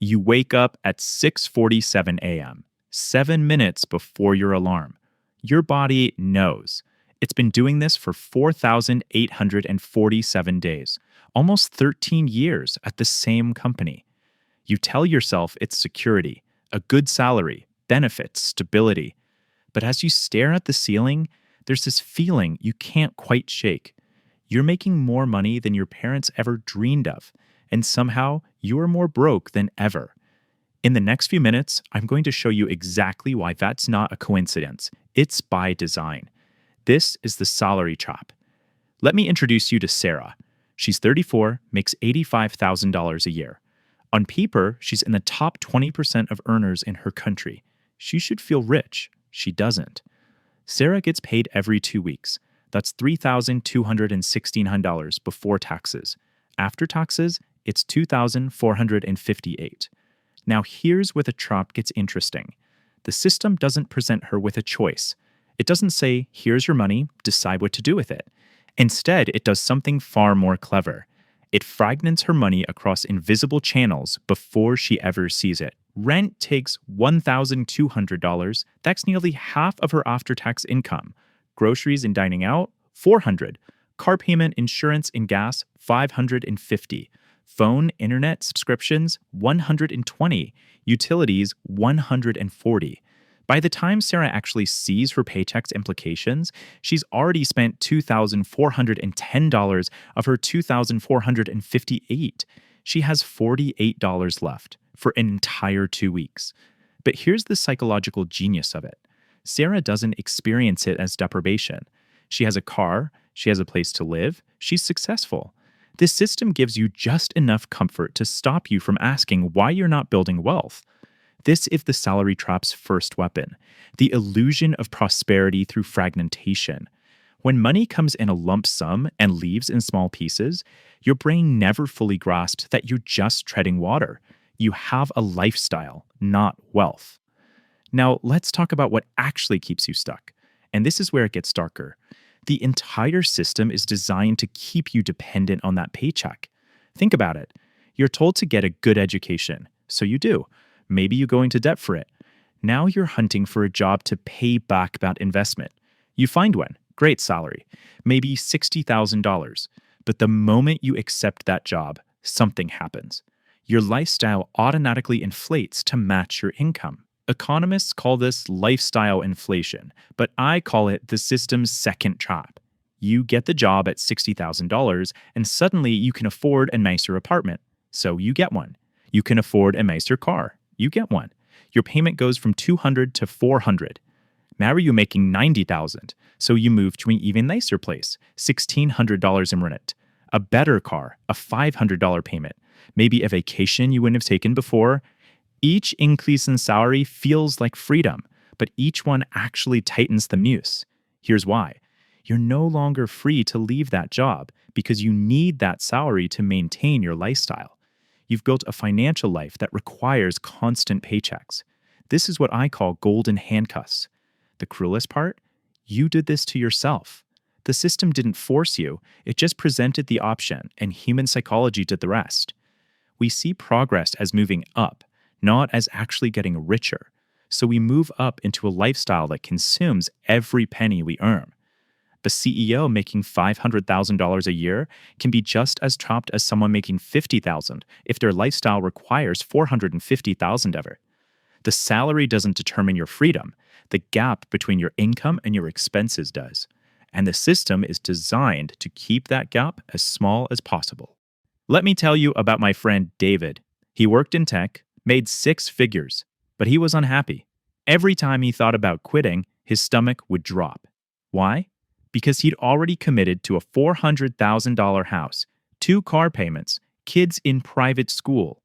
You wake up at 6:47 a.m., 7 minutes before your alarm. Your body knows. It's been doing this for 4,847 days, almost 13 years at the same company. You tell yourself it's security, a good salary, benefits, stability. But as you stare at the ceiling, there's this feeling you can't quite shake. You're making more money than your parents ever dreamed of, and somehow you are more broke than ever. In the next few minutes, I'm going to show you exactly why that's not a coincidence. It's by design. This is the salary trap. Let me introduce you to Sarah. She's 34, makes $85,000 a year. On paper, she's in the top 20% of earners in her country. She should feel rich. She doesn't. Sarah gets paid every 2 weeks. That's $3,269 before taxes. After taxes, it's $2,458. Now here's where the trap gets interesting. The system doesn't present her with a choice. It doesn't say, here's your money, decide what to do with it. Instead, it does something far more clever. It fragments her money across invisible channels before she ever sees it. Rent takes $1,200. That's nearly half of her after-tax income. Groceries and dining out, $400. Car payment, insurance, and gas, $550. Phone, internet subscriptions, $120. Utilities, $140. By the time Sarah actually sees her paycheck's implications, she's already spent $2,410 of her $2,458. She has $48 left for an entire 2 weeks. But here's the psychological genius of it. Sarah doesn't experience it as deprivation. She has a car, she has a place to live, she's successful. This system gives you just enough comfort to stop you from asking why you're not building wealth. This is the salary trap's first weapon, the illusion of prosperity through fragmentation. When money comes in a lump sum and leaves in small pieces, your brain never fully grasps that you're just treading water. You have a lifestyle, not wealth. Now, let's talk about what actually keeps you stuck. And this is where it gets darker. The entire system is designed to keep you dependent on that paycheck. Think about it. You're told to get a good education, so you do. Maybe you go into debt for it. Now you're hunting for a job to pay back that investment. You find one, great salary, maybe $60,000. But the moment you accept that job, something happens. Your lifestyle automatically inflates to match your income. Economists call this lifestyle inflation, but I call it the system's second trap. You get the job at $60,000 and suddenly you can afford a nicer apartment, so you get one. You can afford a nicer car. You get one. Your payment goes from $200 to $400. Now you're making $90,000, so you move to an even nicer place, $1,600 in rent, a better car, a $500 payment, maybe a vacation you wouldn't have taken before. Each increase in salary feels like freedom, but each one actually tightens the noose. Here's why. You're no longer free to leave that job because you need that salary to maintain your lifestyle. You've built a financial life that requires constant paychecks. This is what I call golden handcuffs. The cruelest part? You did this to yourself. The system didn't force you, it just presented the option, and human psychology did the rest. We see progress as moving up, not as actually getting richer. So we move up into a lifestyle that consumes every penny we earn. The CEO making $500,000 a year can be just as trapped as someone making $50,000 if their lifestyle requires $450,000 ever. The salary doesn't determine your freedom. The gap between your income and your expenses does. And the system is designed to keep that gap as small as possible. Let me tell you about my friend David. He worked in tech, made 6 figures, but he was unhappy. Every time he thought about quitting, his stomach would drop. Why? Because he'd already committed to a $400,000 house, 2 car payments, kids in private school.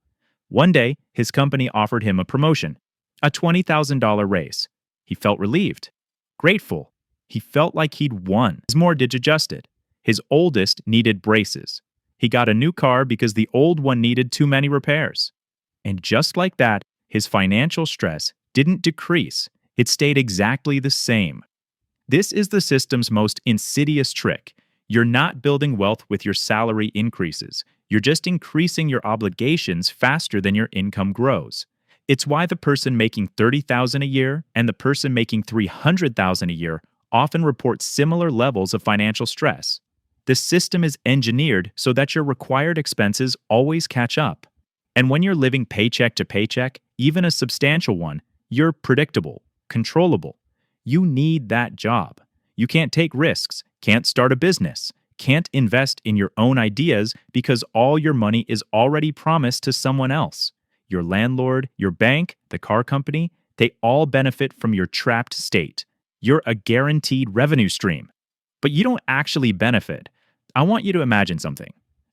One day, his company offered him a promotion, a $20,000 raise. He felt relieved, grateful. He felt like he'd won. His mortgage adjusted. His oldest needed braces. He got a new car because the old one needed too many repairs. And just like that, his financial stress didn't decrease. It stayed exactly the same. This is the system's most insidious trick. You're not building wealth with your salary increases. You're just increasing your obligations faster than your income grows. It's why the person making $30,000 a year and the person making $300,000 a year often report similar levels of financial stress. The system is engineered so that your required expenses always catch up. And when you're living paycheck to paycheck, even a substantial one, you're predictable, controllable. You need that job. You can't take risks, can't start a business, can't invest in your own ideas because all your money is already promised to someone else. Your landlord, your bank, the car company, they all benefit from your trapped state. You're a guaranteed revenue stream. But you don't actually benefit. I want you to imagine something.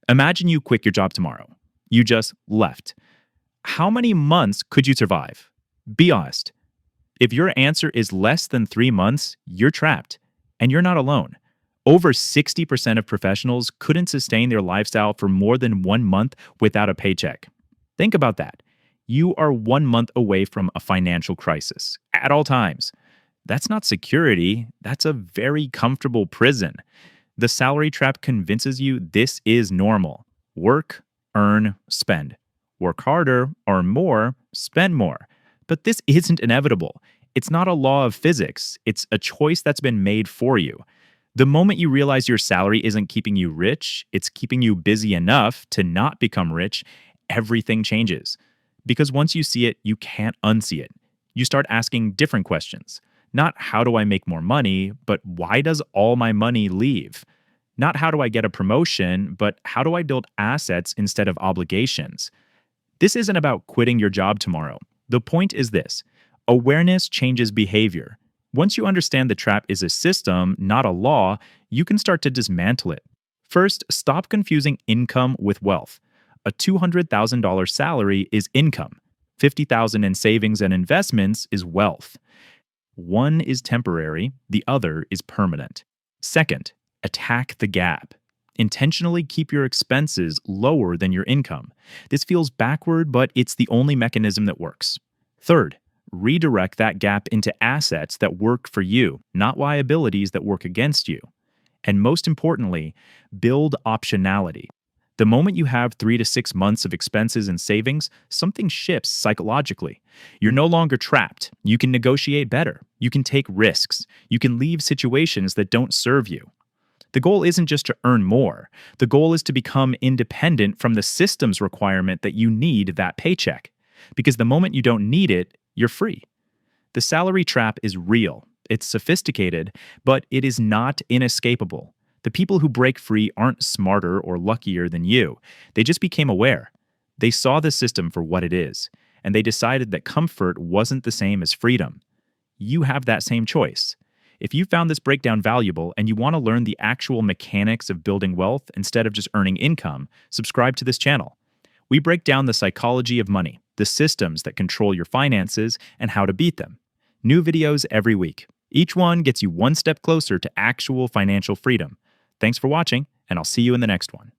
Imagine you quit your job tomorrow. You just left. How many months could you survive? Be honest. If your answer is less than 3 months, you're trapped. And you're not alone. Over 60% of professionals couldn't sustain their lifestyle for more than 1 month without a paycheck. Think about that. You are 1 month away from a financial crisis at all times. That's not security. That's a very comfortable prison. The salary trap convinces you this is normal. Work, earn, spend. Work harder, earn more, spend more. But this isn't inevitable. It's not a law of physics. It's a choice that's been made for you. The moment you realize your salary isn't keeping you rich, it's keeping you busy enough to not become rich, everything changes. Because once you see it, you can't unsee it. You start asking different questions. Not how do I make more money, but why does all my money leave? Not how do I get a promotion, but how do I build assets instead of obligations? This isn't about quitting your job tomorrow. The point is this: awareness changes behavior. Once you understand the trap is a system, not a law, you can start to dismantle it. First, stop confusing income with wealth. A $200,000 salary is income. $50,000 in savings and investments is wealth. One is temporary, the other is permanent. Second, attack the gap. Intentionally keep your expenses lower than your income. This feels backward, but it's the only mechanism that works. Third, redirect that gap into assets that work for you, not liabilities that work against you. And most importantly, build optionality. The moment you have 3 to 6 months of expenses and savings, something shifts psychologically. You're no longer trapped. You can negotiate better. You can take risks. You can leave situations that don't serve you. The goal isn't just to earn more. The goal is to become independent from the system's requirement that you need that paycheck. Because the moment you don't need it, you're free. The salary trap is real. It's sophisticated, but it is not inescapable. The people who break free aren't smarter or luckier than you. They just became aware. They saw the system for what it is, and they decided that comfort wasn't the same as freedom. You have that same choice. If you found this breakdown valuable and you want to learn the actual mechanics of building wealth instead of just earning income, subscribe to this channel. We break down the psychology of money, the systems that control your finances, and how to beat them. New videos every week. Each one gets you one step closer to actual financial freedom. Thanks for watching, and I'll see you in the next one.